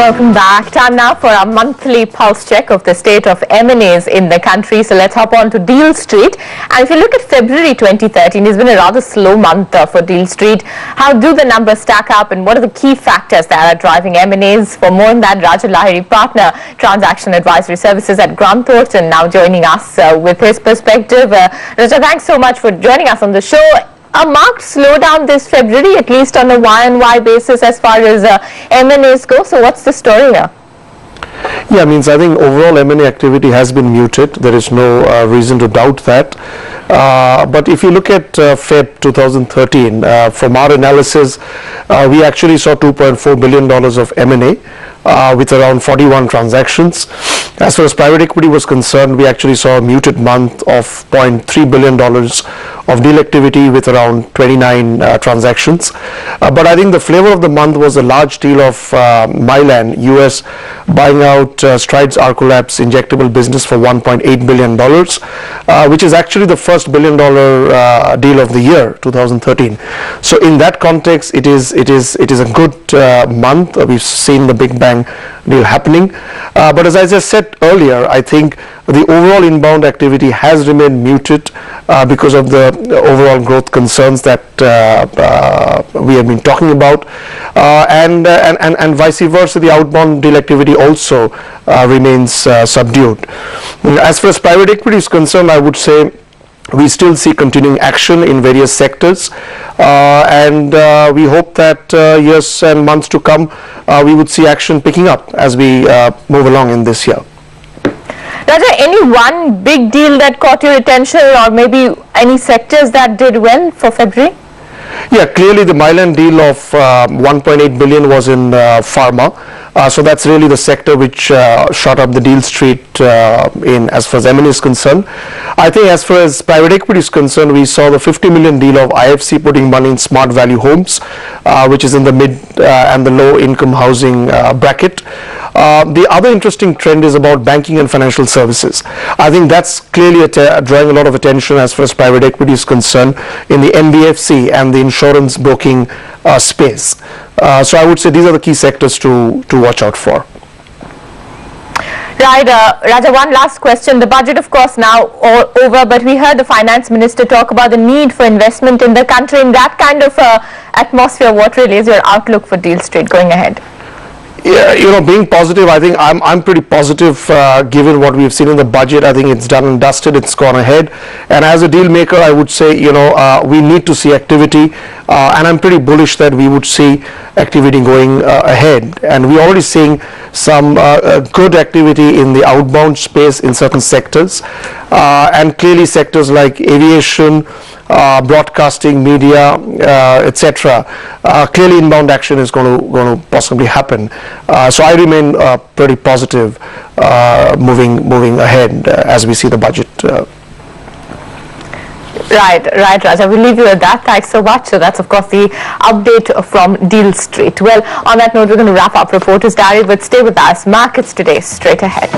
Welcome back. Time now for our monthly pulse check of the state of M&As in the country. So let's hop on to Deal Street. And if you look at February 2013, it's been a rather slow month for Deal Street. How do the numbers stack up and what are the key factors that are driving M&As? For more on that, Raja Lahiri, partner transaction advisory services at Grant Thornton, now joining us with his perspective. Raja, thanks so much for joining us on the show. A marked slowdown this February, at least on a Y&Y basis as far as M&As go. So what's the story here? Yeah, I think overall M&A activity has been muted. There is no reason to doubt that. But if you look at Feb 2013, from our analysis, we actually saw $2.4 billion of M&A with around 41 transactions. As far as private equity was concerned, we actually saw a muted month of $0.3 billion of deal activity with around 29 transactions. But I think the flavor of the month was a large deal of Mylan, US, buying out Strides Arcolab's injectable business for $1.8 billion, which is actually the first $1 billion deal of the year, 2013. So in that context, it is a good month. We've seen the Big Bang deal happening. But as I just said earlier, I think the overall inbound activity has remained muted because of the overall growth concerns that we have been talking about, and vice versa, the outbound deal activity also remains subdued. As far as private equity is concerned, I would say we still see continuing action in various sectors, and we hope that years and months to come we would see action picking up as we move along in this year. Raja, any one big deal that caught your attention, or maybe any sectors that did well for February? Yeah, clearly the Mylan deal of 1.8 billion was in pharma. So that's really the sector which shot up the Deal Street in as far as M&A is concerned. I think as far as private equity is concerned, we saw the 50 million deal of IFC putting money in smart value homes, which is in the mid and the low income housing bracket. The other interesting trend is about banking and financial services. I think that's clearly drawing a lot of attention as far as private equity is concerned in the NBFC and the insurance broking space. So I would say these are the key sectors to watch out for. Right, Raja, one last question. The budget, of course, now over, but we heard the finance minister talk about the need for investment in the country. In that kind of atmosphere, what really is your outlook for Deal Street going ahead? Yeah, being positive, I think I'm pretty positive given what we've seen in the budget. I think it's done and dusted, it's gone ahead. And as a deal maker, I would say, we need to see activity, and I'm pretty bullish that we would see activity going ahead. And we're already seeing some good activity in the outbound space in certain sectors, and clearly sectors like aviation, broadcasting, media, etc. Clearly inbound action is going to possibly happen. So I remain pretty positive moving ahead as we see the budget. Right, Raja. We'll leave you at that. Thanks so much. So that's, of course, the update from Deal Street. Well, on that note, we're going to wrap up Reporters Diary, but stay with us. Markets today straight ahead.